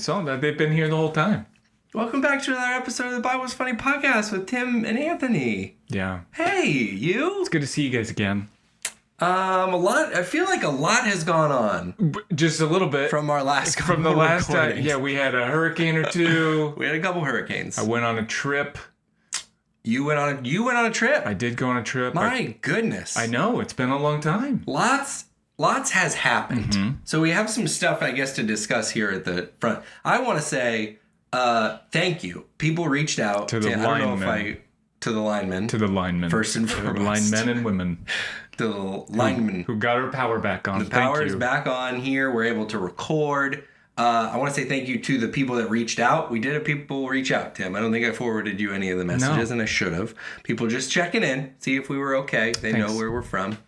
saw that. They've been here the whole time. Welcome back to another episode of the Bible's Funny Podcast with Tim and Anthony. Yeah. Hey, you. It's good to see you guys again. I feel like a lot has gone on. Just a little bit. From our last From the last time. Yeah, we had a hurricane or two. We had a couple hurricanes. I went on a trip. You went on a trip? I did go on a trip. My goodness. I know. It's been a long time. Lots has happened. Mm-hmm. So we have some stuff, I guess, to discuss here at the front. I want to say thank you. People reached out to the linemen. To the linemen. To the linemen. First and foremost. The linemen and women. The linemen. Who got our power back on. The power is back on here. We're able to record. I want to say thank you to the people that reached out. We did have people reach out, Tim. I don't think I forwarded you any of the messages, and I should have. People just checking in, see if we were okay. They know where we're from.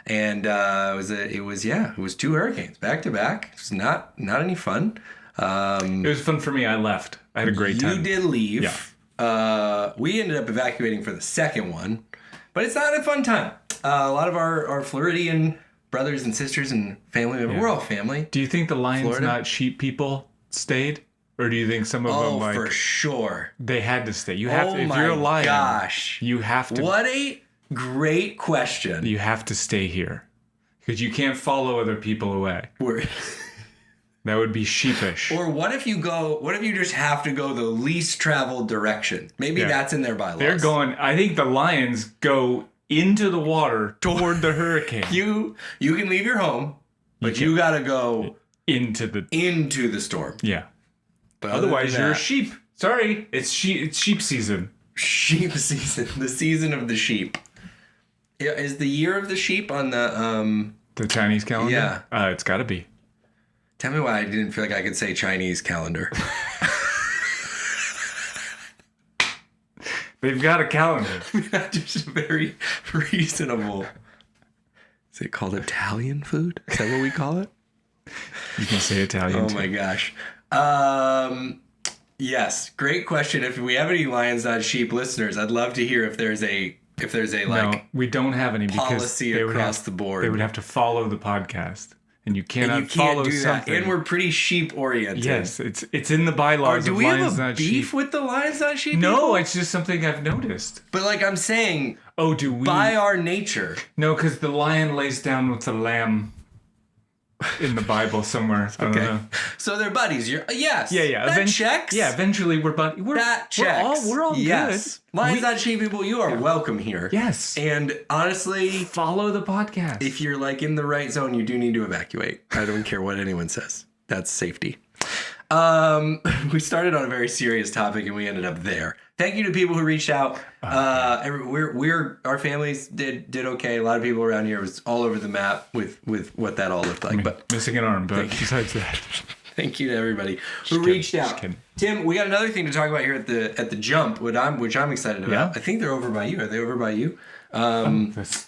And it was two hurricanes back to back. It's not any fun. It was fun for me. I left. I had a great time. You did leave. Yeah. We ended up evacuating for the second one, but it's not a fun time. A lot of our Floridian brothers and sisters and family members, we're all family. Do you think the lions, not sheep people, stayed? Or do you think some of them, like... Oh, for sure. They had to stay. You have to, if you're a lion, gosh. You have to... What a great question. You have to stay here. Because you can't follow other people away. That would be sheepish. Or what if you just have to go the least traveled direction? Maybe that's in their bylaws. They're going... I think the lions go into the water toward the hurricane. You can leave your home, but you gotta go into the storm. Yeah. But otherwise you're a sheep. Sorry, it's sheep season. Sheep season. The season of the sheep. Yeah, is the year of the sheep on the Chinese calendar? Yeah. It's gotta be. Tell me why I didn't feel like I could say Chinese calendar. They've got a calendar. Just very reasonable. Is it called Italian food? Is that what we call it? You can say Italian too. My gosh. Yes, great question. If we have any Lions Not Sheep listeners, I'd love to hear if there's a no, we don't have any policy because across the board. They would have to follow the podcast. And you cannot follow something. And we're pretty sheep oriented. Yes, it's in the bylaws of Lions Not Sheep. Do we have a beef with the Lions Not Sheep? No, people? It's just something I've noticed. But like I'm saying, do we? By our nature. No, because the lion lays down with the lamb in the Bible somewhere. I don't know. So they're buddies. Yes. Yeah. That checks. Yeah, eventually we're buddies. That checks. We're all good. Lions Not Sheep people, you are welcome here. Yes. And honestly, follow the podcast. If you're like in the right zone, you do need to evacuate. I don't care what anyone says. That's safety. We started on a very serious topic and we ended up there. Thank you to people who reached out. Our families did okay. A lot of people around here was all over the map with what that all looked like. But missing an arm, but besides that. Thank you to everybody who reached out. Tim, we got another thing to talk about here at the jump, which I'm excited about. Yeah? I think they're over by you. Are they over by you?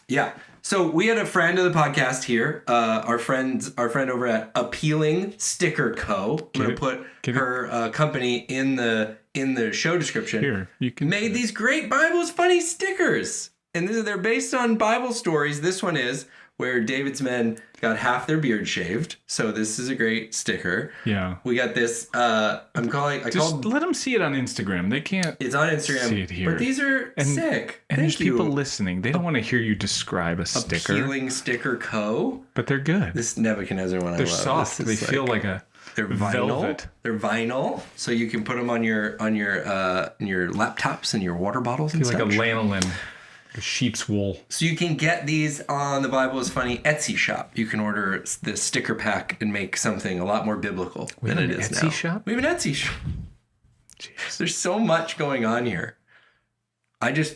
Yeah. So we had a friend of the podcast here, our friend over at Appealing Sticker Co. I'm going to put her company in the show description. Here, you can made these great Bible's Funny stickers, and they're based on Bible stories. This one is where David's men got half their beard shaved. So this is a great sticker. Yeah. We got this. Let them see it on Instagram. They can't. It's on Instagram. See it here. But these are sick. And there's people listening. They don't want to hear you describe a sticker. Appealing Sticker Co. But they're good. This Nebuchadnezzar one. They're soft. They feel like a. They're vinyl. Velvet. They're vinyl, so you can put them on your laptops and your water bottles and stuff. Like a lanolin. A sheep's wool. So you can get these on the Bible is Funny Etsy shop. You can order the sticker pack and make something a lot more biblical than it is now. Etsy shop? We have an Etsy shop. Jeez. There's so much going on here. I just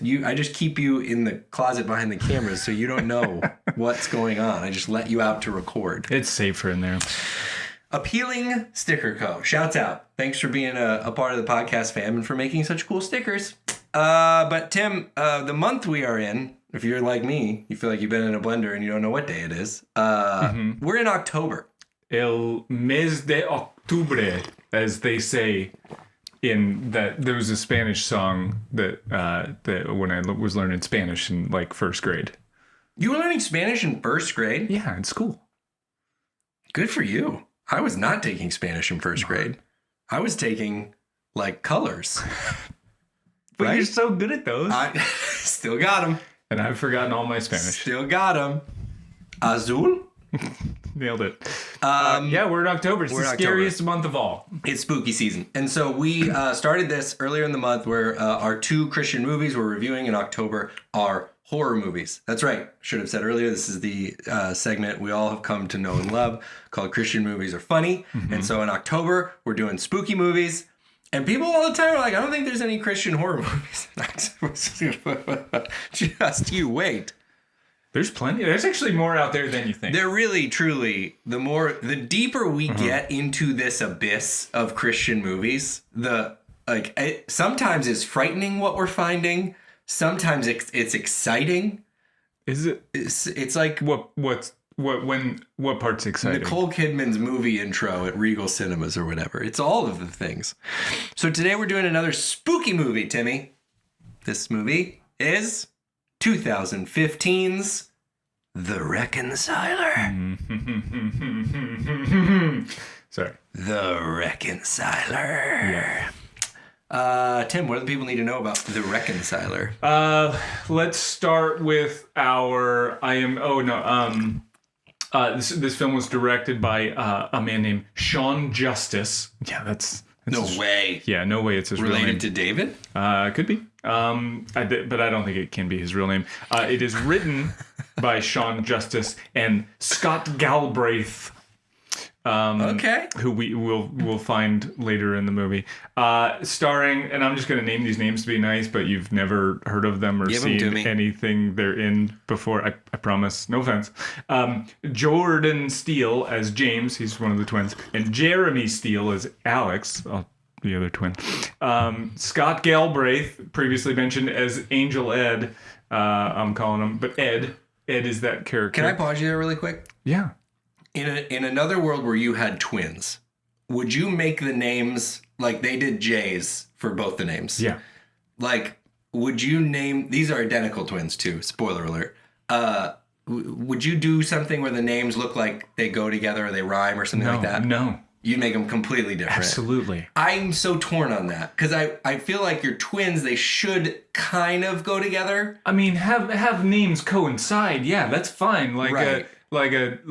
keep you in the closet behind the cameras so you don't know what's going on. I just let you out to record. It's safer in there. Appealing Sticker Co. Shouts out. Thanks for being a part of the podcast fam and for making such cool stickers. But Tim, the month we are in, if you're like me, you feel like you've been in a blender and you don't know what day it is. We're in October. El mes de octubre, as they say in that. There was a Spanish song that when I was learning Spanish in like first grade. You were learning Spanish in first grade? Yeah, in school. Good for you. I was not taking Spanish in first grade. I was taking like colors. But Right? you're so good at those. I still got them. And I've forgotten all my Spanish. Still got them. Azul. Nailed it. Yeah, we're in October. It's the scariest month of all. It's spooky season. And so we started this earlier in the month where our 2 Christian movies we're reviewing in October are horror movies. That's right. Should have said earlier, this is the segment we all have come to know and love called Christian Movies Are Funny. And so in October, we're doing spooky movies. And people all the time are like, I don't think there's any Christian horror movies. Just you wait. There's plenty. There's actually more out there than you think. They're really, truly, the deeper we get into this abyss of Christian movies, sometimes it's frightening what we're finding. Sometimes it's exciting. Is it? It's like what part's exciting? Nicole Kidman's movie intro at Regal Cinemas or whatever. It's all of the things. So today we're doing another spooky movie, Timmy. This movie is 2015's The Reconciler. Sorry. The Reconciler. Yeah. Tim, what do the people need to know about The Reconciler? Let's start with this film was directed by a man named Sean Justice. Yeah, that's No way. Yeah, no way it's his real name. Related to David? Could be. But I don't think it can be his real name. It is written by Sean Justice and Scott Galbraith. Okay. Who we'll find later in the movie. Starring, and I'm just going to name these names to be nice, but you've never heard of them or seen anything they're in before. I promise. No offense. Jordan Steele as James. He's one of the twins. And Jeremy Steele as Alex. The other twin. Scott Galbraith, previously mentioned as Angel Ed. I'm calling him, but Ed. Ed is that character. Can I pause you there really quick? Yeah. In another world where you had twins, would you make the names like they did J's for both the names? Yeah. Like, would you name, these are identical twins too, spoiler alert. Would you do something where the names look like they go together or they rhyme or something like that? No. You'd make them completely different. Absolutely. I'm so torn on that because I feel like your twins, they should kind of go together. I mean, have names coincide. Yeah, that's fine. Right. I don't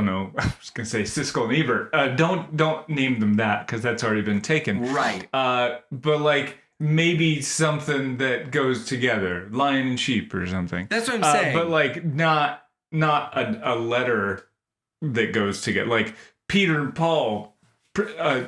know. I was gonna say Siskel and Ebert. Don't name them that because that's already been taken. Right. But like maybe something that goes together, lion and sheep or something. That's what I'm saying. But like not a letter that goes together. Like Peter and Paul,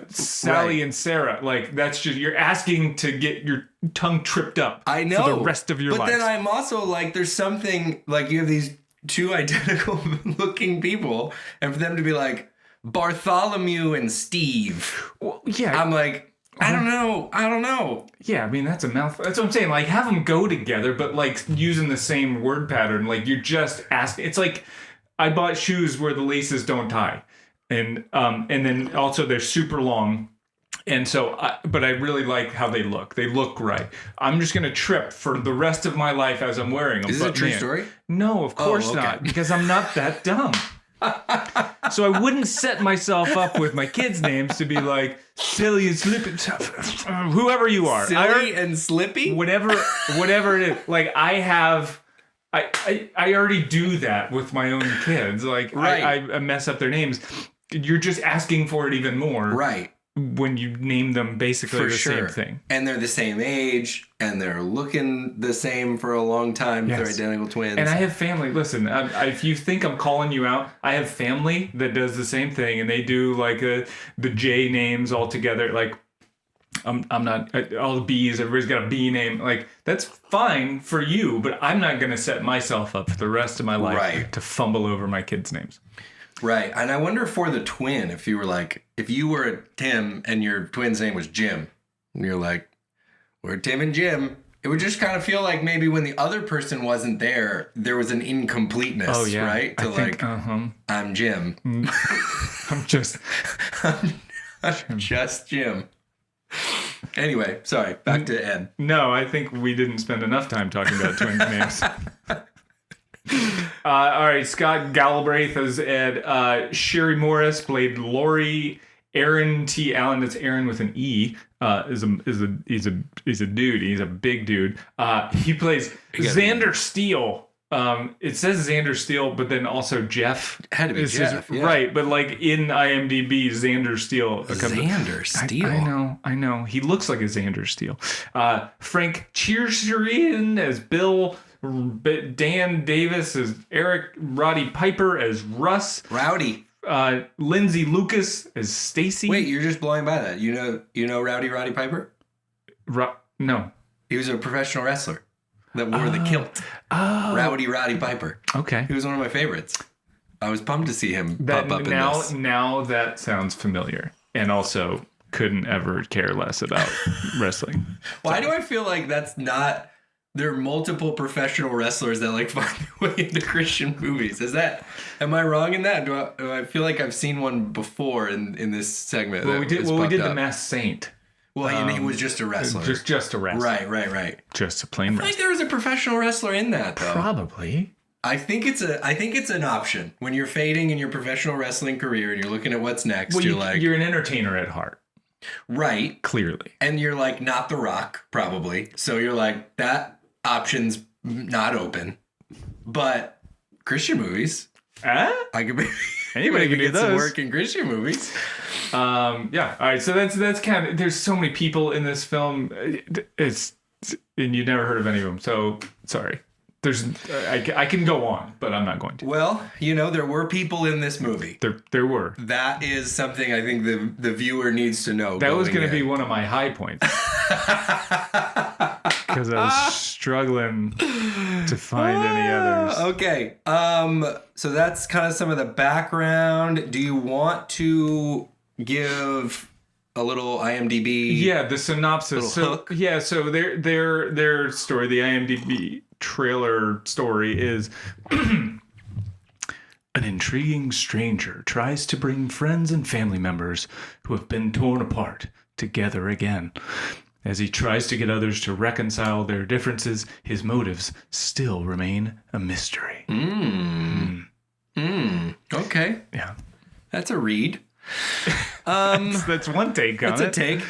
Sally and Sarah. Like that's just you're asking to get your tongue tripped up. I know. For the rest of your life. But then I'm also like, there's something like you have these 2 identical looking people, and for them to be like Bartholomew and Steve. Well, yeah. I'm like, I don't know. Yeah, I mean that's a mouthful. That's what I'm saying. Like have them go together, but like using the same word pattern. Like you're just asking. It's like I bought shoes where the laces don't tie, and then also they're super long. And so, but I really like how they look. They look right. I'm just going to trip for the rest of my life as I'm wearing them. Is this a true story? No, of course not, because I'm not that dumb. So I wouldn't set myself up with my kids' names to be like Silly and Slippy, whoever you are. Silly and Slippy? Whatever it is. Like I already do that with my own kids. Like right. I mess up their names. You're just asking for it even more. Right. When you name them basically same thing. And they're the same age, and they're looking the same for a long time. Yes. They're identical twins. And I have family. Listen, if you think I'm calling you out, I have family that does the same thing, and they do like the J names all together. Like, I'm not, all the B's, everybody's got a B name. Like, that's fine for you, but I'm not going to set myself up for the rest of my life to fumble over my kids' names. Right. And I wonder for the twin, if you were a Tim and your twin's name was Jim, and you're like, we're Tim and Jim, it would just kind of feel like maybe when the other person wasn't there, there was an incompleteness, right? I'm Jim. I'm just Jim. Anyway, sorry, back to Ed. No, I think we didn't spend enough time talking about twins' names. All right, Scott Galbraith as Ed. Sherry Morris played Lori Aaron T. Allen, that's Aaron with an E, he's a dude. He's a big dude. He plays Xander Steele. It says Xander Steele, but then also Jeff. It had to be Jeff, yeah. Right, but like in IMDb, Xander Steele. Xander Steele. I know. He looks like a Xander Steele. Frank Cherserian as Bill. Dan Davis as Eric. Roddy Piper as Russ. Rowdy. Lindsay Lucas as Stacy. Wait, you're just blowing by that. You know Roddy Piper? No. He was a professional wrestler that wore the kilt. Oh. Roddy Piper. Okay. He was one of my favorites. I was pumped to see him pop up in this. Now that sounds familiar. And also couldn't ever care less about wrestling. Why do I feel like that's not... There are multiple professional wrestlers that like find their way into Christian movies. Am I wrong in that? Do I feel like I've seen one before in this segment? Well, we did The Masked Saint. Well, and he was just a wrestler. Just a wrestler. Right. Just a plain wrestler. I think there was a professional wrestler in that, though. Probably. I think it's an option when you're fading in your professional wrestling career and you're looking at what's next. Well, you're an entertainer at heart. Right. Clearly. And you're like not The Rock, probably. So you're like, that option's not open. But Christian movies. I could be anybody can do those. Some work in Christian movies. Yeah. All right. So that's kind of, there's so many people in this film. And you never heard of any of them. So sorry. I can go on, but I'm not going to. Well, there were people in this movie. There were. That is something I think the viewer needs to know. That was going to be one of my high points. Because I was struggling to find any others. Okay. So that's kind of some of the background. Do you want to give a little IMDb? Yeah, the synopsis. Hook? Yeah, so their story, the IMDb trailer story is an intriguing stranger tries to bring friends and family members who have been torn apart together again. As he tries to get others to reconcile their differences, his motives still remain a mystery. Okay. Yeah. That's a read. That's one take on it. That's a take.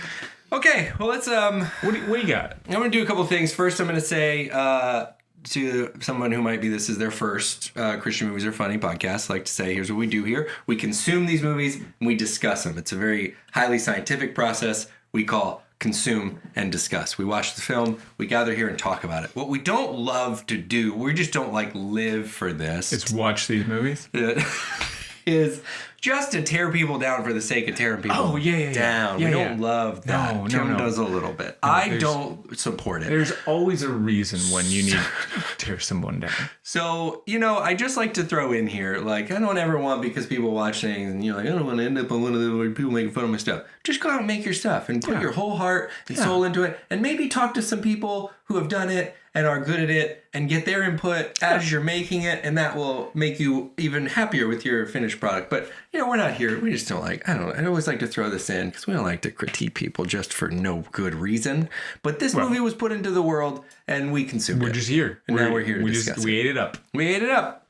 Okay, well, let's... What do you got? I'm going to do a couple things. First, I'm going to say to someone who might be this is their first Christian Movies Are Funny podcast, I like to say, here's what we do here. We consume these movies and we discuss them. It's a very highly scientific process we call consume and discuss. We watch the film, we gather here and talk about it. What we don't love to do, we just don't live for this. It's watch these movies. Is just to tear people down for the sake of tearing people down. Yeah, we don't love that. No, Tim does a little bit. I don't support it. There's always a reason when you need to tear someone down. So, I just like to throw in here, I don't ever want, because people watch things and you're like, I don't want to end up on one of the people making fun of my stuff. Just go out and make your stuff and put your whole heart and soul into it, and maybe talk to some people who have done it and are good at it and get their input as you're making it, and that will make you even happier with your finished product. But, we're not here. We just don't I always like to throw this in because we don't like to critique people just for no good reason. But this movie was put into the world and we consumed it. We're just here. And now we're here to discuss it. We ate it up. We ate it up.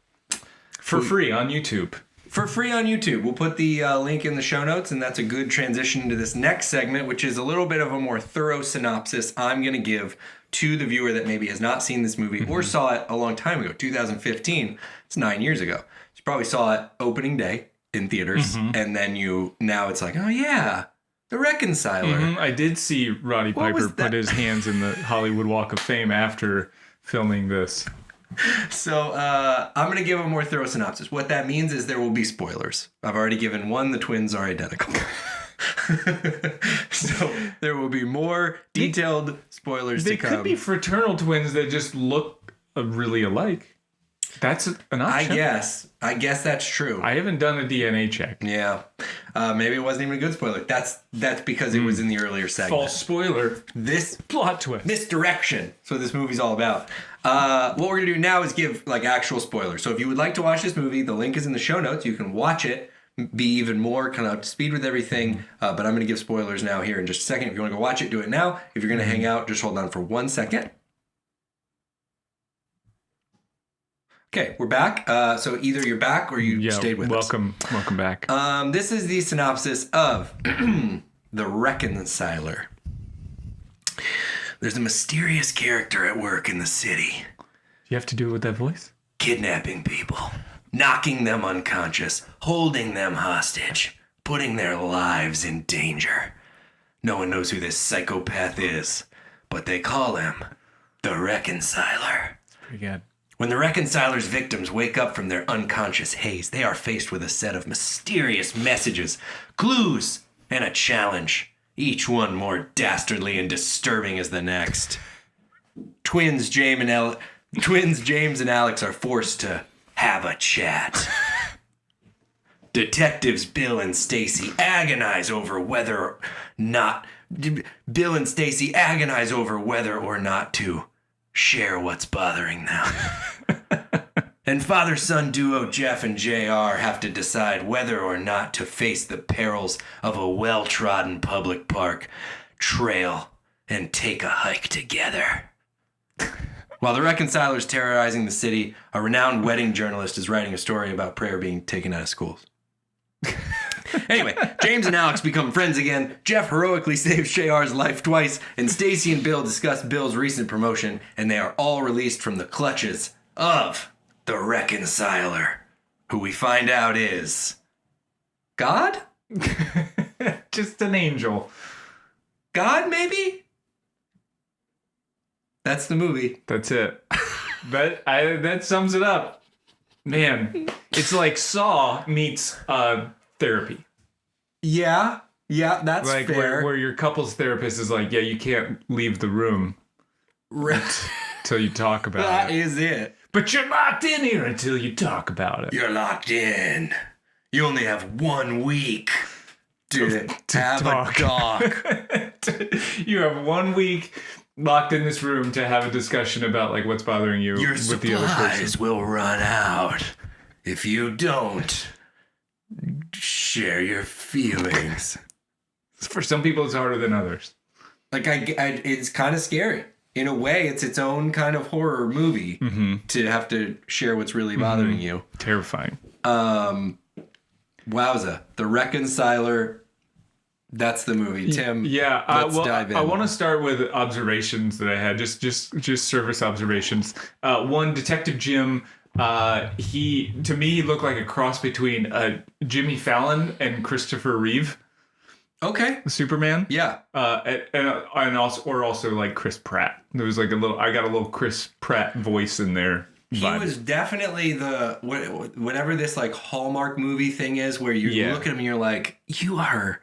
For free on YouTube. For free on YouTube. We'll put the link in the show notes, and that's a good transition to this next segment, which is a little bit of a more thorough synopsis I'm going to give to the viewer that maybe has not seen this movie or saw it a long time ago, 2015. It's 9 years ago. You probably saw it opening day in theaters, and then now it's like, oh yeah, The Reconciler. I did see Roddy Piper put his hands in the Hollywood Walk of Fame after filming this. So I'm going to give a more thorough synopsis. What that means is there will be spoilers. I've already given one. The twins are identical. So there will be more detailed spoilers to come. They could be fraternal twins that just look really alike. That's an option. I guess that's true. I haven't done a DNA check. Yeah. Maybe it wasn't even a good spoiler. That's because it was in the earlier segment. False spoiler. This plot twist. Misdirection. That's what this movie's all about. What we're going to do now is give actual spoilers. So if you would like to watch this movie, the link is in the show notes. You can watch it, be even more kind of up to speed with everything. But I'm going to give spoilers now here in just a second. If you want to go watch it, do it now. If you're going to hang out, just hold on for 1 second. Okay, we're back. So either you're back or you stayed with us. Welcome back. This is the synopsis of The Reconciler. There's a mysterious character at work in the city. You have to do it with that voice? Kidnapping people, knocking them unconscious, holding them hostage, putting their lives in danger. No one knows who this psychopath is, but they call him The Reconciler. Pretty good. When the Reconciler's victims wake up from their unconscious haze, they are faced with a set of mysterious messages, clues, and a challenge, each one more dastardly and disturbing as the next. Twins James and Alex are forced to have a chat. Detectives Bill and Stacy agonize over whether or not to share what's bothering them. And father-son duo Jeff and JR have to decide whether or not to face the perils of a well-trodden public park trail and take a hike together. While the Reconciler's terrorizing the city, a renowned wedding journalist is writing a story about prayer being taken out of schools. Anyway, James and Alex become friends again. Jeff heroically saves JR's life twice, and Stacy and Bill discuss Bill's recent promotion, and they are all released from the clutches of the Reconciler, who we find out is God? Just an angel. God, maybe? That's the movie. That's it. That sums it up. Man, it's like Saw meets therapy. Yeah, that's like fair. Where your couples therapist is like, yeah, you can't leave the room until you talk about That is it. But you're locked in here until you talk about it. You're locked in. You only have 1 week to have talk. a talk. You have 1 week locked in this room to have a discussion about like what's bothering you Your with the other person. supplies will run out if you don't share your feelings. For some people, it's harder than others. Like it's kind of scary. In a way, it's its own kind of horror movie to have to share what's really bothering you. Terrifying. Wowza. The Reconciler. That's the movie. Tim, yeah, let's dive in. I want to start with observations that I had, just service observations. One, Detective Jim, he looked like a cross between Jimmy Fallon and Christopher Reeve. Okay. Superman. Yeah. And also like Chris Pratt. There was like I got a little Chris Pratt voice in there. He was definitely the whatever this like Hallmark movie thing is, where you look at him and you're like, you're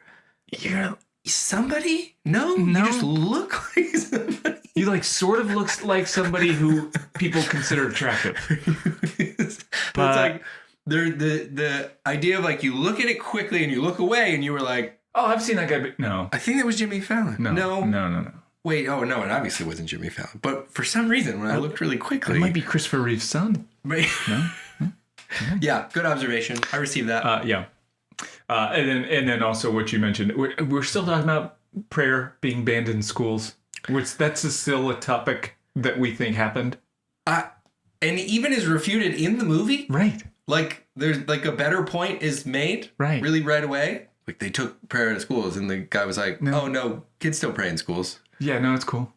somebody? No, you just look like somebody. You like sort of looks like somebody who people consider attractive. But it's like the idea of like you look at it quickly and you look away and you were like, oh, I've seen that guy. But no, I think that was Jimmy Fallon. No. Wait, oh no, it obviously wasn't Jimmy Fallon. But for some reason, when I looked really quickly, it might be Christopher Reeve's son. No? Yeah, good observation. I received that. Yeah. And then also what you mentioned, we're still talking about prayer being banned in schools, which that's still a topic that we think happened. And even is refuted in the movie. Right. Like there's like a better point is made. Right. Really right away. Like they took prayer to schools and the guy was like, oh no, kids still pray in schools. Yeah, no, it's cool.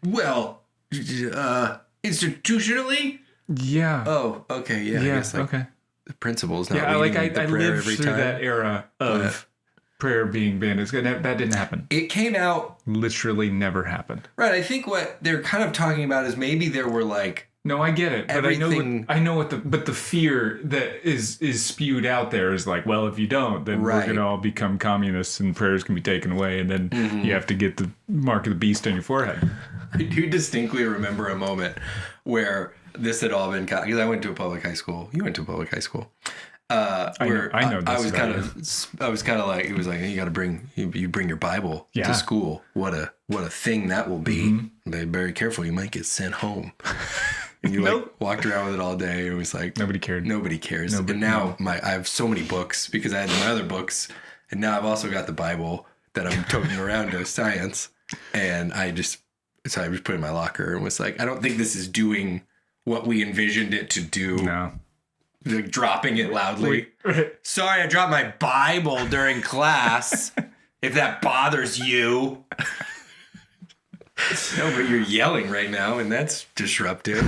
Well, institutionally? Yeah. Oh, okay. Yeah. I guess like the principles. Not I lived every through time. that era of prayer being banned. That didn't happen. It came out. Literally never happened. Right. I think what they're kind of talking about is maybe there were like. No, I get it. But I know what the fear that is spewed out there is like, well, if you don't, then we're going to all become communists and prayers can be taken away. And then you have to get the mark of the beast on your forehead. I do distinctly remember a moment where this had all been, because I went to a public high school. You went to a public high school. I know this. I was kind of like, it was like, you got to bring your Bible to school. What a thing that will be. Be very careful. You might get sent home. And you like walked around with it all day. It was like nobody cared. Nobody cares. And now I have so many books because I had my other books, and now I've also got the Bible that I'm toting around to science. And so I just put it in my locker and was like, I don't think this is doing what we envisioned it to do. No. Like dropping it loudly. Sorry, I dropped my Bible during class. If that bothers you. No, but you're yelling right now, and that's disruptive.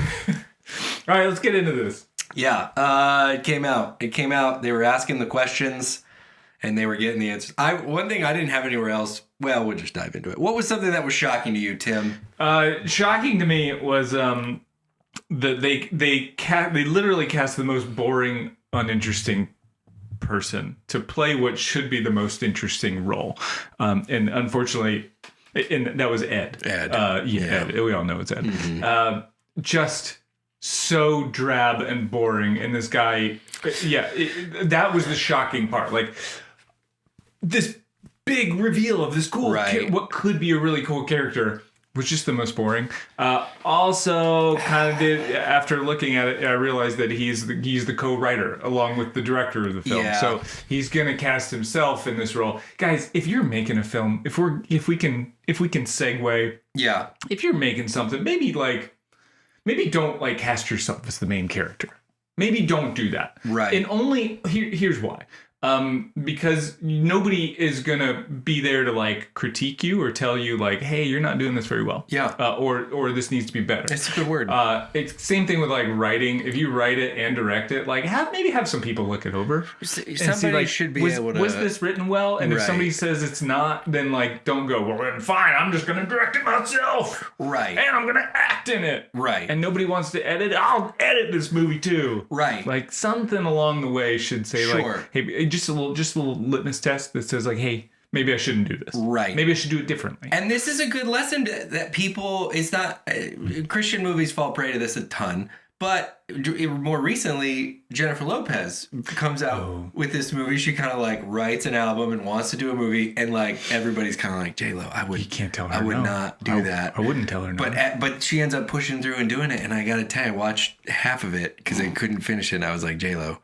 All right, let's get into this. Yeah, it came out. They were asking the questions, and they were getting the answers. One thing I didn't have anywhere else. Well, we'll just dive into it. What was something that was shocking to you, Tim? Shocking to me was that they literally cast the most boring, uninteresting person to play what should be the most interesting role, and unfortunately, that was Ed. Ed. Ed. We all know it's Ed. Mm-hmm. Just so drab and boring, and this guy, that was the shocking part. Like this big reveal of this cool, what could be a really cool character, was just the most boring. Also, kind of did, after looking at it, I realized that he's the co-writer along with the director of the film. Yeah. So he's gonna cast himself in this role. Guys, if you're making a film, if we can segue, if you're making something, maybe don't like cast yourself as the main character. Maybe don't do that. Right. And only here's why. Because nobody is gonna be there to like critique you or tell you like, hey, you're not doing this very well. Yeah. Or this needs to be better. It's a good word. It's same thing with like writing. If you write it and direct it, like have some people look it over. Somebody should be able to. Was this written well? And if somebody says it's not, then like don't go, well then fine, I'm just gonna direct it myself. Right. And I'm gonna act in it. Right. And nobody wants to edit. I'll edit this movie too. Right. Like something along the way should say like, hey, just a little litmus test that says like, hey, maybe I shouldn't do this. Right. Maybe I should do it differently. And this is a good lesson that people, it's not, Christian movies fall prey to this a ton, but more recently, Jennifer Lopez comes out with this movie. She kind of like writes an album and wants to do a movie, and like everybody's kind of like, J-Lo, you can't tell her I would not do that. I wouldn't tell her no. But she ends up pushing through and doing it, and I gotta tell you, I watched half of it because I couldn't finish it, and I was like, J-Lo,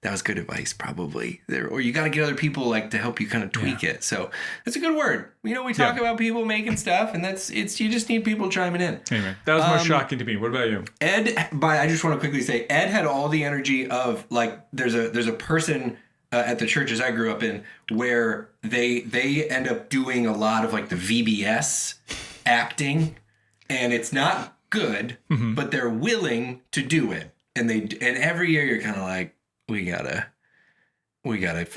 that was good advice, probably. Or you got to get other people like to help you kind of tweak it. So that's a good word. You know, we talk about people making stuff, and you just need people chiming in. Anyway, that was more shocking to me. What about you? Ed, I just want to quickly say, Ed had all the energy of like there's a person at the churches I grew up in where they end up doing a lot of like the VBS acting, and it's not good, but they're willing to do it, and every year you're kind of like, we gotta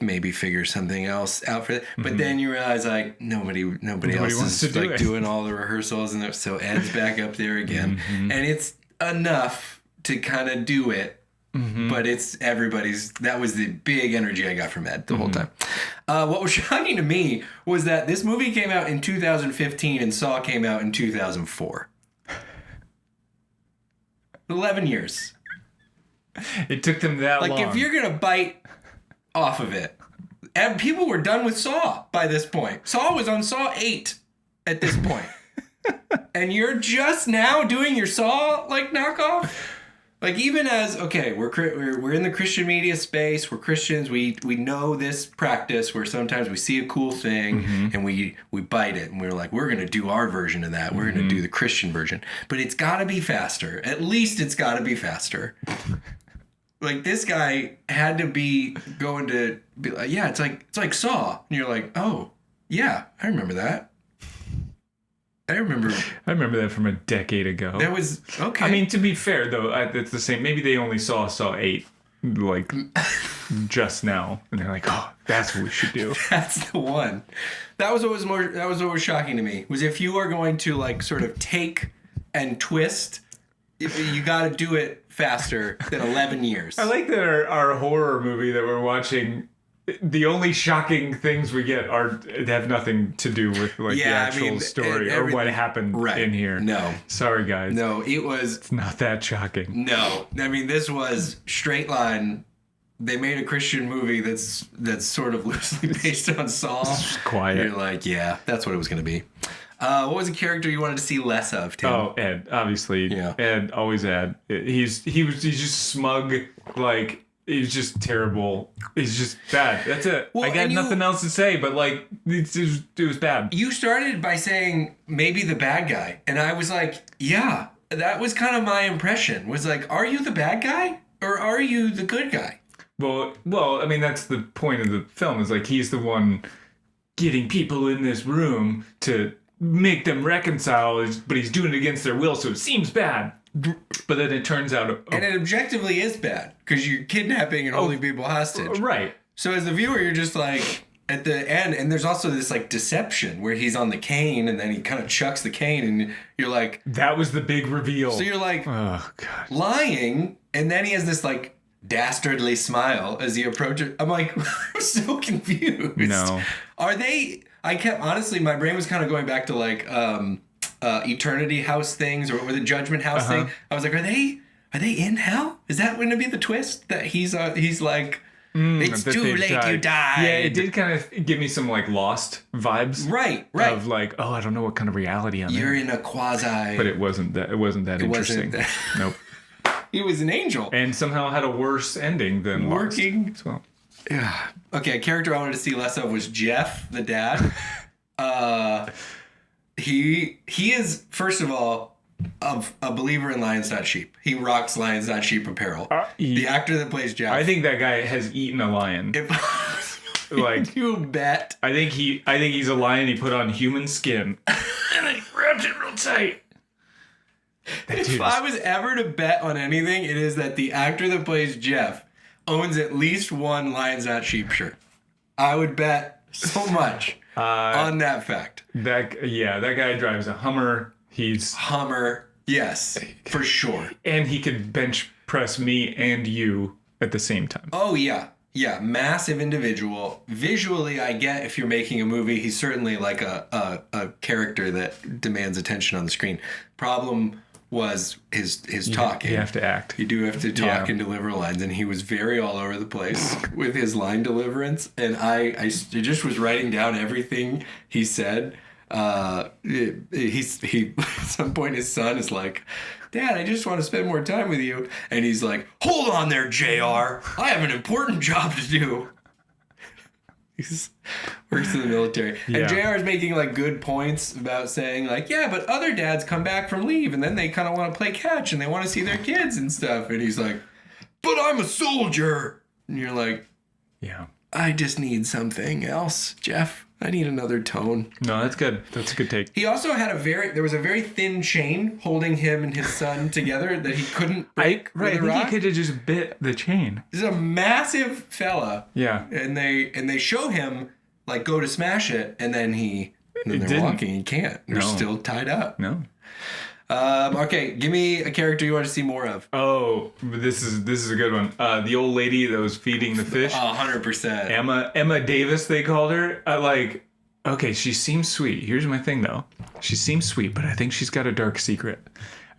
maybe figure something else out for that. But then you realize like nobody else wants is to do like doing all the rehearsals, and so Ed's back up there again, and it's enough to kind of do it. But it's that was the big energy I got from Ed the whole time. What was shocking to me was that this movie came out in 2015 and Saw came out in 2004. 11 years. It took them that long. Like, if you're going to bite off of it, and people were done with Saw by this point. Saw was on Saw 8 at this point. And you're just now doing your Saw, like, knockoff? Like, even as, okay, we're in the Christian media space, we're Christians, we know this practice where sometimes we see a cool thing and we bite it, and we're like, we're going to do our version of that. We're going to do the Christian version. But it's got to be faster. At least it's got to be faster. Like, this guy had to be going to be like, yeah, it's like Saw. And you're like, oh, yeah, I remember that. I remember that from a decade ago. That was, okay. I mean, to be fair, though, it's the same. Maybe they only saw 8, like, just now. And they're like, oh, that's what we should do. That's the one. That was what was shocking to me, was if you are going to, like, sort of take and twist, you got to do it faster than 11 years. I like that our horror movie that we're watching, the only shocking things we get have nothing to do with like the actual story or what happened in here. No. Sorry, guys. No, it's not that shocking. No. I mean, this was straight line. They made a Christian movie that's sort of loosely based on Saw. It's quiet. You're like, yeah, that's what it was going to be. What was a character you wanted to see less of, Tim? Oh, Ed, obviously. Yeah. Ed, always Ed. He's just smug, like, he's just terrible. He's just bad. That's it. Well, I got nothing else to say, but like, it was bad. You started by saying maybe the bad guy, and I was like, yeah, that was kind of my impression. Was like, are you the bad guy or are you the good guy? Well, I mean, that's the point of the film. Is like he's the one getting people in this room to make them reconcile, but he's doing it against their will, so it seems bad. But then it turns out... And it objectively is bad, because you're kidnapping and holding people hostage. Right. So as the viewer, you're just like, at the end, and there's also this like deception where he's on the cane, and then he kind of chucks the cane, and you're like... That was the big reveal. So you're like, oh, God, lying, and then he has this like dastardly smile as he approaches. I'm like, I'm so confused. No. Are they... honestly, my brain was kind of going back to like Eternity House things or the Judgment House thing. I was like, are they in hell? Is that going to be the twist? That he's like, it's too late, you died. Yeah, it did kind of give me some like Lost vibes. Right. Of like, oh, I don't know what kind of reality I'm in. You're in a quasi. But it wasn't that interesting. Nope. He was an angel. And somehow had a worse ending than Lost as well. Yeah. Okay, a character I wanted to see less of was Jeff, the dad. He is, first of all, a believer in Lions Not Sheep. He rocks Lions Not Sheep apparel. The actor that plays Jeff. I think that guy has eaten a lion. Like you bet. I think he's a lion. He put on human skin and then he wrapped it real tight. If I was ever to bet on anything, it is that the actor that plays Jeff owns at least one Lions Not Sheep shirt. I would bet so much on that fact. That guy drives a Hummer. Hummer, yes, for sure. And he could bench press me and you at the same time. Oh yeah, massive individual. Visually, I get if you're making a movie, he's certainly like a character that demands attention on the screen. Problem was his talking. You have to act. You do have to talk and deliver lines, and he was very all over the place with his line deliverance. And I just was writing down everything he said. He at some point his son is like, Dad, I just want to spend more time with you, and he's like, hold on there, JR, I have an important job to do. He works in the military. And JR is making like good points about saying like, yeah, but other dads come back from leave and then they kind of want to play catch and they want to see their kids and stuff. And he's like, but I'm a soldier. And you're like, yeah, I just need something else, Jeff. I need another tone. No, that's good. That's a good take. He also had there was a very thin chain holding him and his son together that he couldn't break. I think he could have just bit the chain. He's a massive fella. Yeah. And they show him like go to smash it, and then they're walking. He can't. They're still tied up. No. Okay, give me a character you want to see more of. Oh, this is a good one. The old lady that was feeding the fish. 100%. Emma Davis, they called her. Okay, she seems sweet. Here's my thing, though. She seems sweet, but I think she's got a dark secret.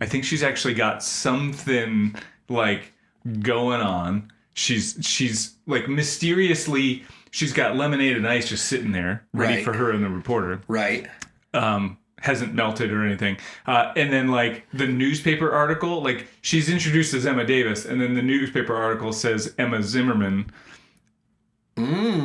I think she's actually got something like going on. She's like mysteriously, she's got lemonade and ice just sitting there, ready for her and the reporter. Right. Hasn't melted or anything. And then like the newspaper article, like she's introduced as Emma Davis, and then the newspaper article says Emma Zimmerman.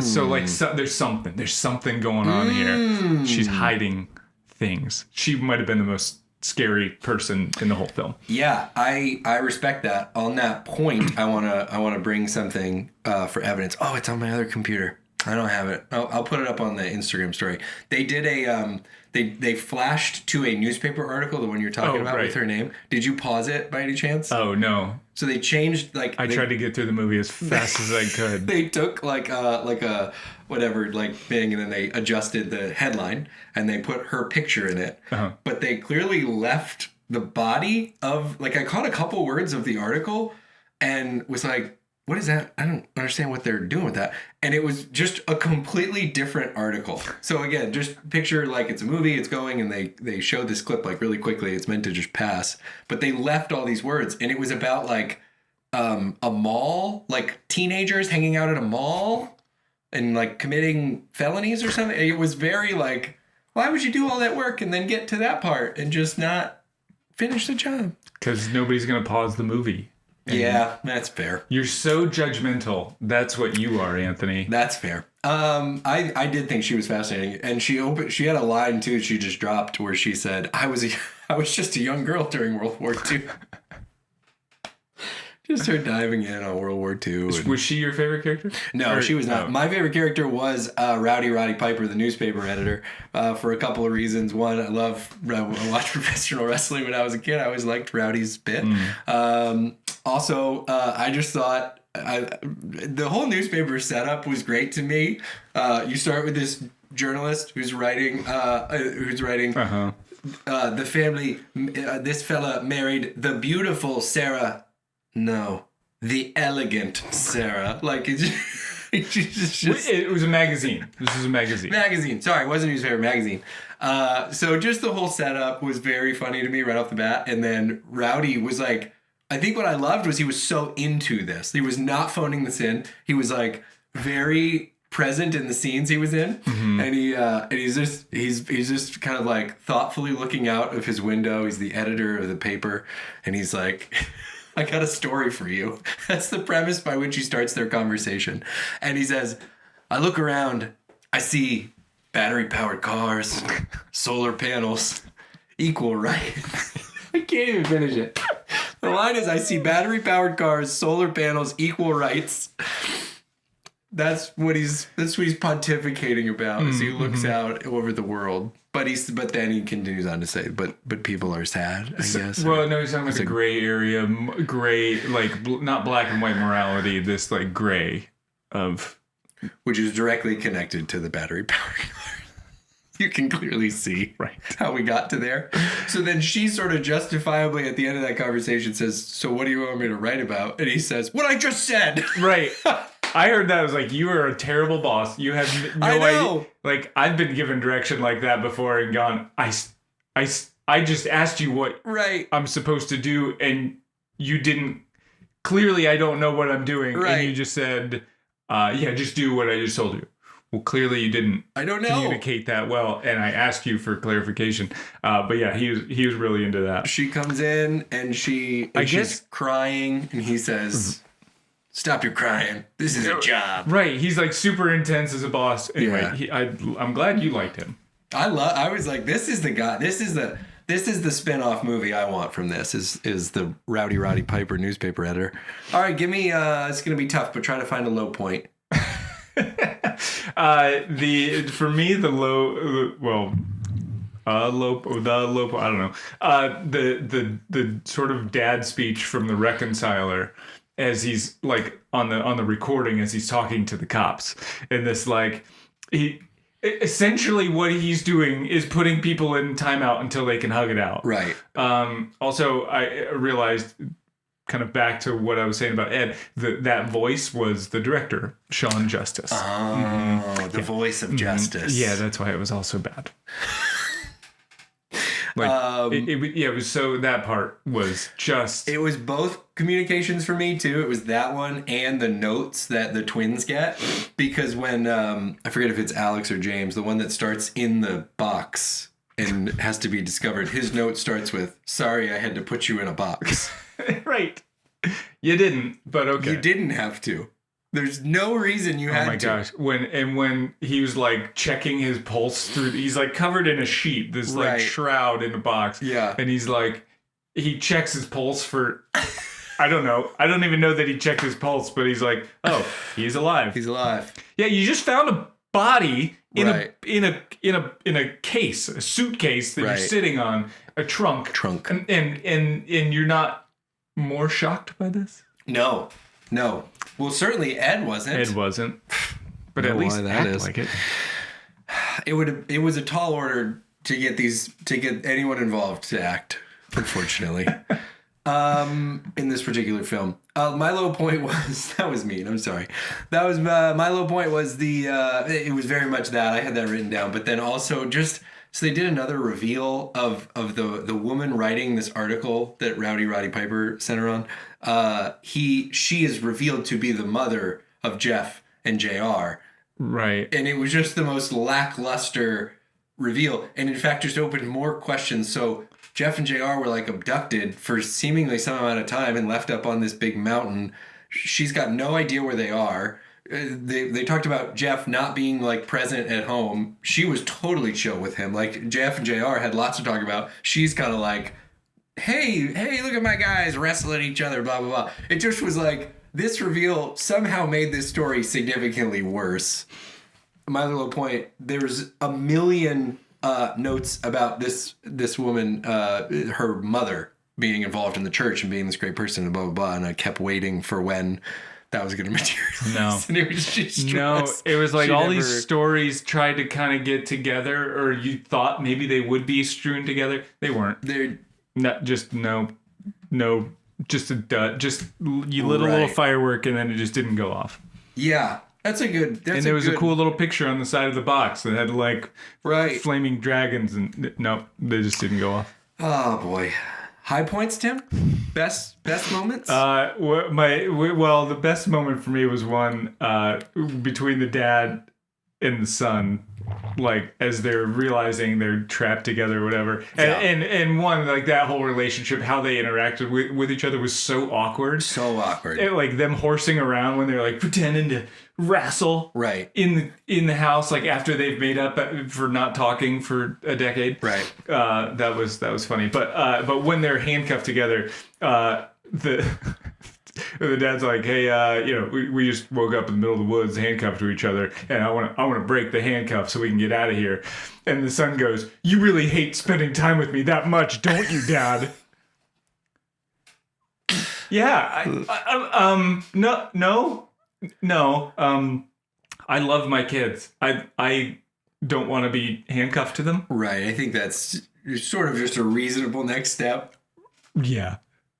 So like there's something going on here. She's hiding things. She might have been the most scary person in the whole film. Yeah, I respect that. On that point, I wanna bring something for evidence. Oh, it's on my other computer. I don't have it. I'll put it up on the Instagram story. They did a they flashed to a newspaper article, the one you're talking about with her name. Did you pause it by any chance? Oh no. So they changed I tried to get through the movie as fast as I could. They took like a whatever like thing, and then they adjusted the headline and they put her picture in it. But they clearly left the body of I caught a couple words of the article and was like, what is that? I don't understand what they're doing with that. And it was just a completely different article. So again, just picture it's a movie, it's going, and they showed this clip really quickly. It's meant to just pass. But they left all these words, and it was about a mall, teenagers hanging out at a mall and committing felonies or something. It was very why would you do all that work and then get to that part and just not finish the job? Because nobody's going to pause the movie Yeah, that's fair. You're so judgmental. That's what you are, Anthony. That's fair. I did think she was fascinating, and she had a line too. She just dropped where she said, "I was just a young girl during World War II." Just her diving in on World War II. Was she your favorite character? No, she was not. My favorite character was Rowdy Roddy Piper, the newspaper editor, for a couple of reasons. One, I watched professional wrestling when I was a kid. I always liked Rowdy's bit. Also, I just thought the whole newspaper setup was great to me. You start with this journalist who's writing. The family. This fella married the beautiful Sarah. No, the elegant Sarah. Like it's just it was a magazine. This was a magazine. Magazine. Sorry, it wasn't his favorite magazine. So just the whole setup was very funny to me right off the bat. And then Rowdy was like, I think what I loved was he was so into this. He was not phoning this in. He was like very present in the scenes he was in, and he's just kind of like thoughtfully looking out of his window. He's the editor of the paper, and he's like, I got a story for you. That's the premise by which he starts their conversation. And he says, I look around, I see battery-powered cars, solar panels, equal rights. I can't even finish it. The line is, I see battery-powered cars, solar panels, equal rights. That's what he's pontificating about as he looks out over the world. But then he continues on to say, but people are sad, I guess. Well, no, he's talking about the gray area, gray, like not black and white morality, this like gray of, which is directly connected to the battery powered car. You can clearly see how we got to there. So then she sort of justifiably at the end of that conversation says, so what do you want me to write about? And he says, what I just said. Right. I heard that. I was like, you are a terrible boss. You have no idea. Like, I've been given direction like that before and gone, I just asked you what I'm supposed to do, and you didn't. Clearly, I don't know what I'm doing. Right. And you just said, yeah, just do what I just told you. Well, clearly you didn't communicate that well, and I asked you for clarification. But yeah, he was really into that. She comes in, and she's crying, and he says... Stop your crying. This is a job. Right. He's like super intense as a boss. Anyway, I'm glad you liked him. I was like, this is the guy. This is the spin-off movie I want from this is the Rowdy Roddy Piper newspaper editor. All right, give me it's going to be tough, but try to find a low point. For me the low I don't know. The sort of dad speech from the Reconciler, as he's like on the recording as he's talking to the cops, and this like he essentially what he's doing is putting people in timeout until they can hug it out. Right. Also, I realized, kind of back to what I was saying about Ed, that voice was the director, Sean Justice. Oh, the voice of Justice. Yeah, that's why it was all so bad. Like it was so that part was just. It was both communications for me too. It was that one and the notes that the twins get, because when I forget if it's Alex or James, the one that starts in the box and has to be discovered, his note starts with, "Sorry, I had to put you in a box." Right. You didn't, but okay. You didn't have to. There's no reason you had to. Oh my gosh. When he was like checking his pulse through, he's like covered in a sheet, this like shroud in a box. Yeah. And he's like, he checks his pulse for, I don't know. I don't even know that he checked his pulse, but he's like, oh, he's alive. He's alive. Yeah. You just found a body in a case, a suitcase that you're sitting on, a trunk. And you're not more shocked by this? No. Well, certainly Ed wasn't. But at least act like it. It was a tall order to get anyone involved to act, unfortunately. In this particular film. My low point was, that was mean, I'm sorry. That was my low point was it was very much that. I had that written down, but then also just so they did another reveal of the woman writing this article that Rowdy Roddy Piper sent her on. She is revealed to be the mother of Jeff and JR. Right. And it was just the most lackluster reveal. And in fact, just opened more questions. So Jeff and JR were like abducted for seemingly some amount of time and left up on this big mountain. She's got no idea where they are. They talked about Jeff not being like present at home. She was totally chill with him. Like Jeff and JR had lots to talk about. She's kind of like, hey, look at my guys wrestling each other, blah, blah, blah. It just was like, this reveal somehow made this story significantly worse. My little point, there's a million notes about this woman, her mother being involved in the church and being this great person and blah, blah, blah. And I kept waiting for when that was going to materialize. No. And it was just it was like these stories tried to kind of get together, or you thought maybe they would be strewn together. They weren't. They're not just just little firework, and then it just didn't go off. Yeah. That's a good. And there was a cool little picture on the side of the box that had like flaming dragons, and nope, they just didn't go off. Oh boy, high points, Tim. Best moments. The best moment for me was one between the dad and the son, like as they're realizing they're trapped together or whatever, and one, like that whole relationship, how they interacted with each other was so awkward. And, like them horsing around when they're like pretending to wrestle in the house, like after they've made up for not talking for a decade. That was funny. But when they're handcuffed together, the dad's like, hey, we just woke up in the middle of the woods, handcuffed to each other, and I want to break the handcuffs so we can get out of here. And the son goes, you really hate spending time with me that much, don't you, Dad? Yeah. No. I love my kids. I don't want to be handcuffed to them. Right. I think that's sort of just a reasonable next step. Yeah.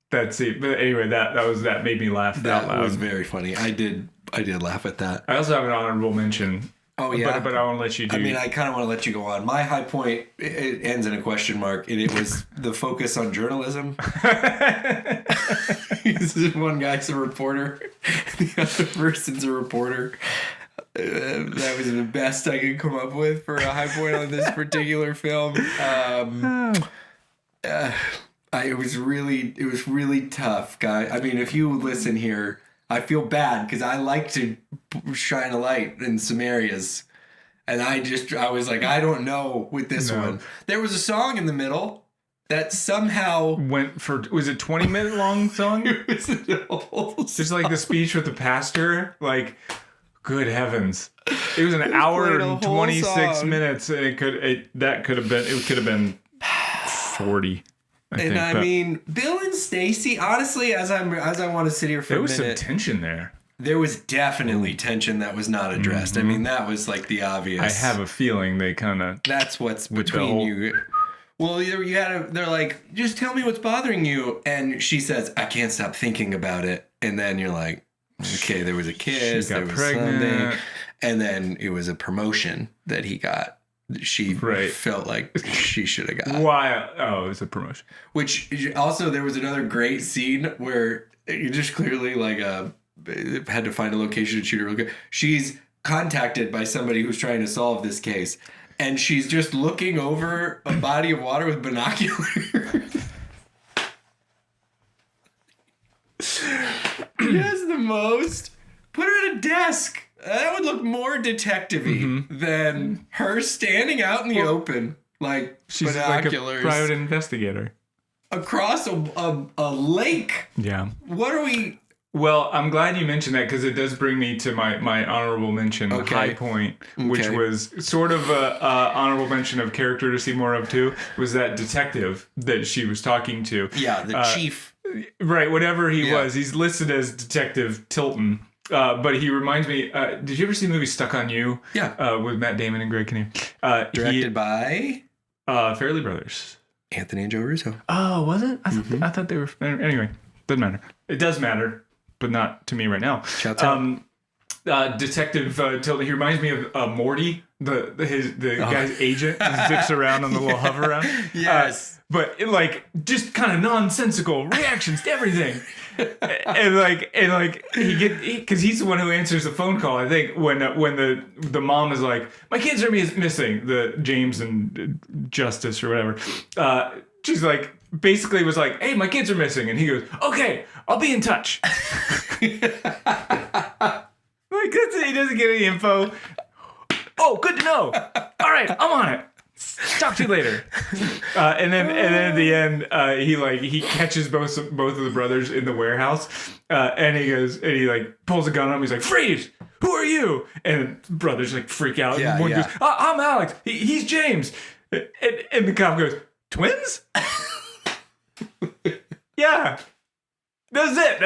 That's it. But anyway, that made me laugh out loud. That was very funny. I did laugh at that. I also have an honorable mention. Oh yeah, but I want to let you do. I mean, I kind of want to let you go on. My high point, it ends in a question mark, and it was the focus on journalism. One guy's a reporter, the other person's a reporter. That was the best I could come up with for a high point on this particular film. It was really tough, guy. I mean, if you listen here, I feel bad because I like to shine a light in some areas. And I was like, I don't know with this one. There was a song in the middle that somehow was it 20-minute long song? It was a whole song. Just like the speech with the pastor, like, good heavens. It was an hour and 26 minutes, and it could have been 40. I mean, Bill and Stacy, honestly, as I want to sit here for a minute. There was some tension there. There was definitely tension that was not addressed. Mm-hmm. I mean, that was like the obvious. I have a feeling they kind of... That's what's between you. Well, they're like, just tell me what's bothering you. And she says, I can't stop thinking about it. And then you're like, okay, there was a kiss. She got there was pregnant. Something. And then it was a promotion that he got. She felt like she should have got. Why? Oh, it was a promotion. Which also, there was another great scene where you just clearly like had to find a location to shoot her real quick. She's contacted by somebody who's trying to solve this case, and she's just looking over a body of water with binoculars. Yes, the most. Put her at a desk. That would look more detective-y than her standing out in the open, like she's binoculars. Like a private investigator. Across a lake. Yeah. What are we... Well, I'm glad you mentioned that because it does bring me to my honorable mention, high point, which was sort of a honorable mention of character to see more of too, was that detective that she was talking to. Yeah, the chief. Right, whatever he was. He's listed as Detective Tilton. But he reminds me, did you ever see the movie Stuck on You? Yeah. With Matt Damon and Greg Kinnear. Directed by? Farrelly Brothers. Anthony and Joe Russo. Oh, was it? I thought they were... Anyway, doesn't matter. It does matter, but not to me right now. Shouts out. Detective Tilton, he reminds me of Morty, the guy's agent who zips around on the little hover around. Yes. But just kind of nonsensical reactions to everything. and because he's the one who answers the phone call. I think when the mom is like, my kids are missing, the James and Justice or whatever. she's like, basically was like, hey, my kids are missing. And he goes, okay, I'll be in touch. Like, he doesn't get any info. Oh, good to know. All right, I'm on it. Talk to you later. And then at the end, he catches both of the brothers in the warehouse, and he like pulls a gun on him. He's like, freeze! Who are you? And brothers like freak out. Yeah, and one goes, I'm Alex. He's James. And the cop goes, twins? Yeah. That's it.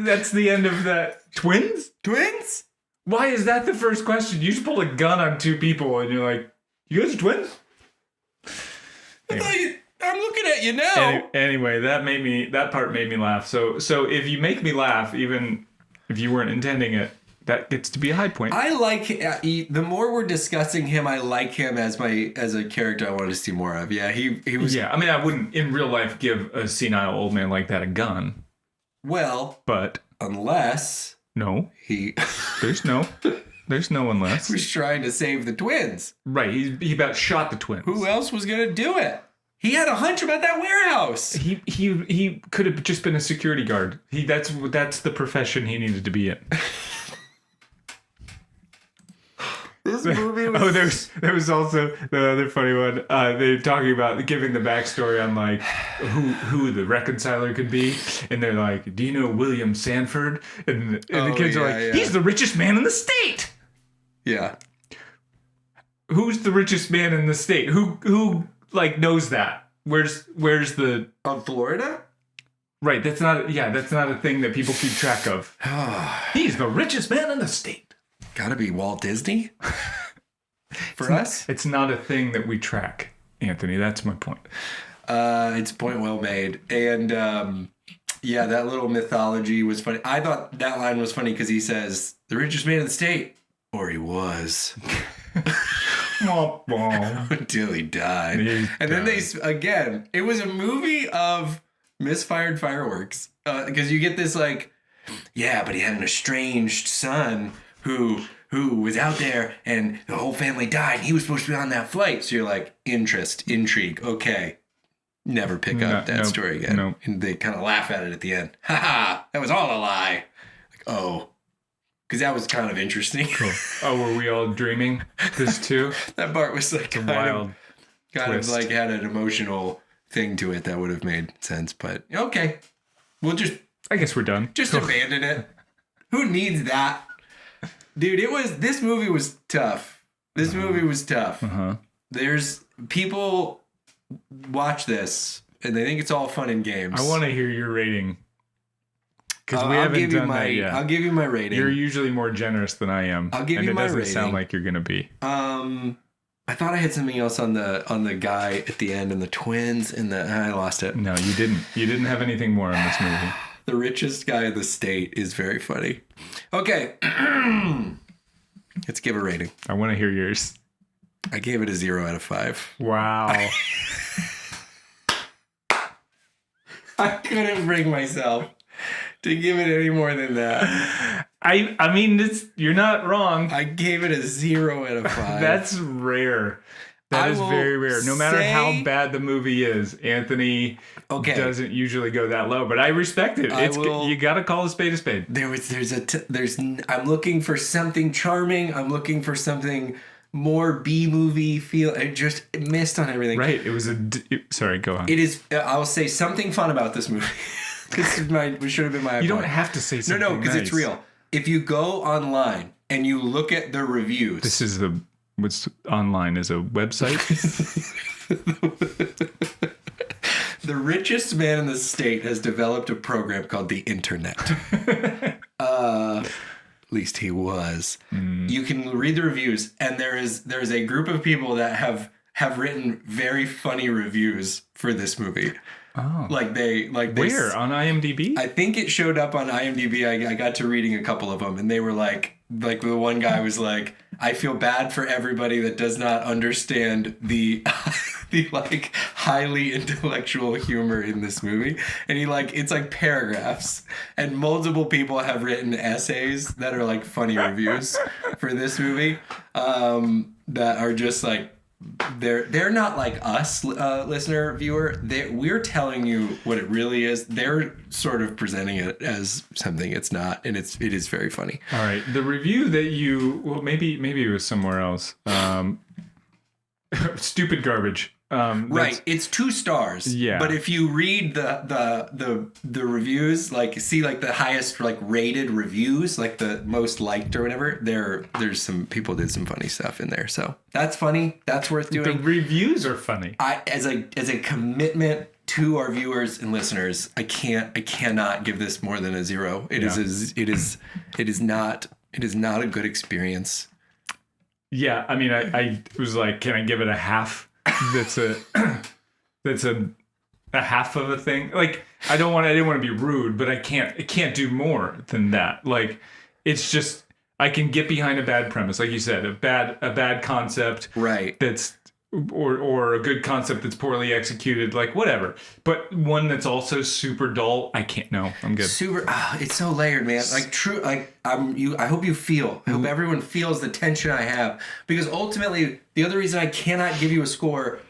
That's the end of that. Twins? Twins? Why is that the first question? You just pulled a gun on two people and you're like, you guys are twins? Anyway. I'm looking at you now. Anyway, that part made me laugh. So if you make me laugh, even if you weren't intending it, that gets to be a high point. I like the more we're discussing him, I like him as a character I want to see more of. Yeah, he was. Yeah, I mean, I wouldn't in real life give a senile old man like that a gun. Well, but unless there's no unless he was trying to save the twins. Right, he about shot the twins. Who else was gonna do it? He had a hunch about that warehouse. He could have just been a security guard. That's the profession he needed to be in. This movie was... there was also the other funny one. They're talking about giving the backstory on like who the reconciler could be, and they're like, "Do you know William Sanford?" And the kids are like, "He's the richest man in the state." Yeah. Who's the richest man in the state? Who like knows that? Where's the Florida? Right. That's not a thing that people keep track of. He's the richest man in the state. Gotta be Walt Disney for us. It's not a thing that we track, Anthony. That's my point. It's a point well made. And that little mythology was funny. I thought that line was funny because he says, "The richest man in the state," or he was. Until he died. Then again, it was a movie of misfired fireworks. Because you get this like, yeah, but he had an estranged son who was out there and the whole family died and he was supposed to be on that flight. So you're like, intrigue. Okay. Never pick up that story again. No. And they kind of laugh at it at the end. Ha ha, that was all a lie. Like, oh. Because that was kind of interesting. Cool. Oh, were we all dreaming this too? That part was like kind of like had an emotional thing to it that would have made sense. But okay. I guess we're done. Just abandon it. Who needs that? Dude, this movie was tough. This movie was tough. There's people watch this and they think it's all fun and games. I want to hear your rating. Because we haven't done that yet. I'll give you my rating. You're usually more generous than I am. I'll give you my rating. And it doesn't sound like you're going to be. I thought I had something else on the guy at the end and the twins and I lost it. No, you didn't. You didn't have anything more on this movie. The richest guy in the state is very funny. Okay. Let's give a rating. I want to hear yours. I gave it a 0 out of 5. Wow. I couldn't bring myself to give it any more than that. I mean, you're not wrong. I gave it a 0 out of 5. That's rare. That is very rare. No matter how bad the movie is, Anthony doesn't usually go that low. But I respect it. You got to call a spade a spade. I'm looking for something charming. I'm looking for something more B-movie feel. I just missed on everything. Right. It was sorry, go on. It is. I'll say something fun about this movie. This should have been my. You don't have to say something. No, because it's real. If you go online and you look at the reviews, this is what's online is a website. The richest man in the state has developed a program called the internet. At least he was. You can read the reviews, and there's a group of people that have written very funny reviews for this movie. Oh. Where on IMDb? I think it showed up on IMDb. I got to reading a couple of them, and they were like the one guy was like, "I feel bad for everybody that does not understand the like highly intellectual humor in this movie." And it's like paragraphs, and multiple people have written essays that are like funny reviews for this movie that are just like they're not like us, listener, viewer. We're telling you what it really is. They're sort of presenting it as something it's not, and it is very funny. All right, the review that maybe it was somewhere else. Stupid garbage. Right, it's 2 stars. Yeah, but if you read the reviews, like see like the highest like rated reviews, like the most liked or whatever, there's some people did some funny stuff in there. So that's funny. That's worth doing. The reviews are funny. As a commitment to our viewers and listeners, I cannot give this more than a 0. It is not a good experience. Yeah, I mean, I was like, can I give it a half? That's a half of a thing. Like, I didn't want to be rude, but it can't do more than that. Like, it's just, I can get behind a bad premise, like you said, a bad concept, right? That's or a good concept that's poorly executed, like whatever. But one that's also super dull, I can't. No, I'm good. Super. It's so layered, man. Like true. Like I hope you feel. I hope everyone feels the tension I have, because ultimately the other reason I cannot give you a score,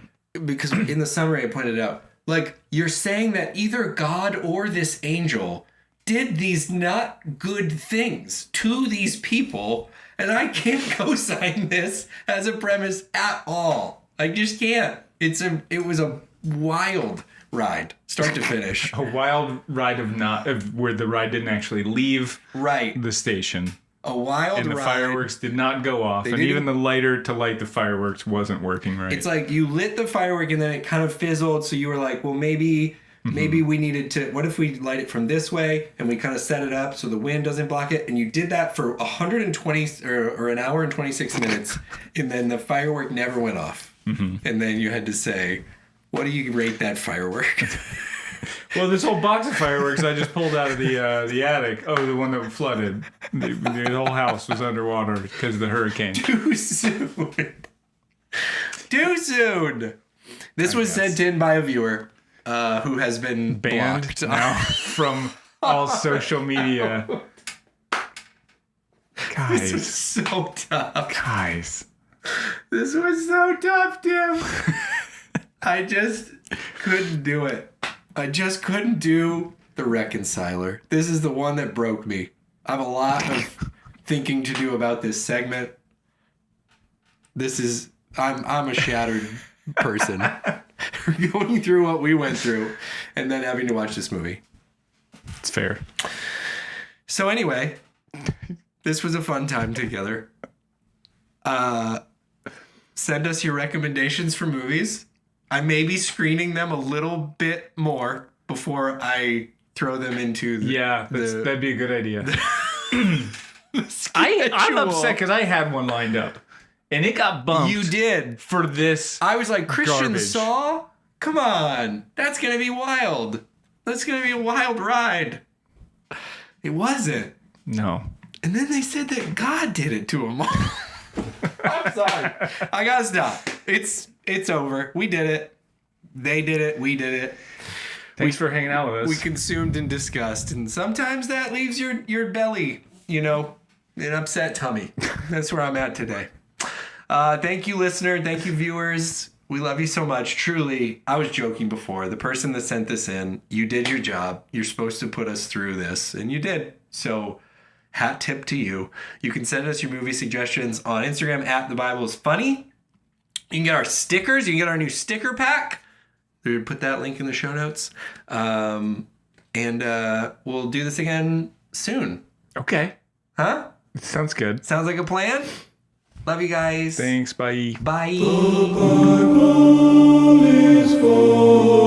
because in the summary I pointed out, like you're saying that either God or this angel did these not good things to these people, and I can't co-sign this as a premise at all. I just can't. It was a wild ride, start to finish. A wild ride of where the ride didn't actually leave the station. A wild ride. And the fireworks did not go off. And even the lighter to light the fireworks wasn't working right. It's like you lit the firework and then it kind of fizzled. So you were like, well, maybe we needed to, what if we light it from this way and we kind of set it up so the wind doesn't block it? And you did that for 120 or an hour and 26 minutes. And then the firework never went off. Mm-hmm. And then you had to say, what do you rate that firework? Well, this whole box of fireworks I just pulled out of the attic. Oh, the one that flooded. The whole house was underwater because of the hurricane. Too soon. Too soon. This was sent in by a viewer who has been banned blocked now from all social media. Guys. This was so tough. Guys. This was so tough, Tim. I just couldn't do it. I just couldn't do the Reconciler. This is the one that broke me. I have a lot of thinking to do about this segment. I'm a shattered person. Going through what we went through and then having to watch this movie. It's fair. So anyway, this was a fun time together. Send us your recommendations for movies. I may be screening them a little bit more before I throw them into that'd be a good idea. I'm upset because I had one lined up and it got bumped. You did for this. I was like, Christian garbage. Saw? Come on, that's gonna be wild. That's gonna be a wild ride. It wasn't. No. And then they said that God did it to him. I'm sorry. I gotta stop. It's over. We did it. They did it. We did it. Thanks for hanging out with us. We consumed and discussed, and sometimes that leaves your belly, an upset tummy. That's where I'm at today. Thank you, listener. Thank you, viewers. We love you so much. Truly, I was joking before. The person that sent this in, you did your job. You're supposed to put us through this, and you did. So, hat tip to you. You can send us your movie suggestions on Instagram at The Bible is Funny. You can get our stickers. You can get our new sticker pack. We'll put that link in the show notes. And we'll do this again soon. Okay. Huh? Sounds good. Sounds like a plan? Love you guys. Thanks. Bye. Bye. The Bible is for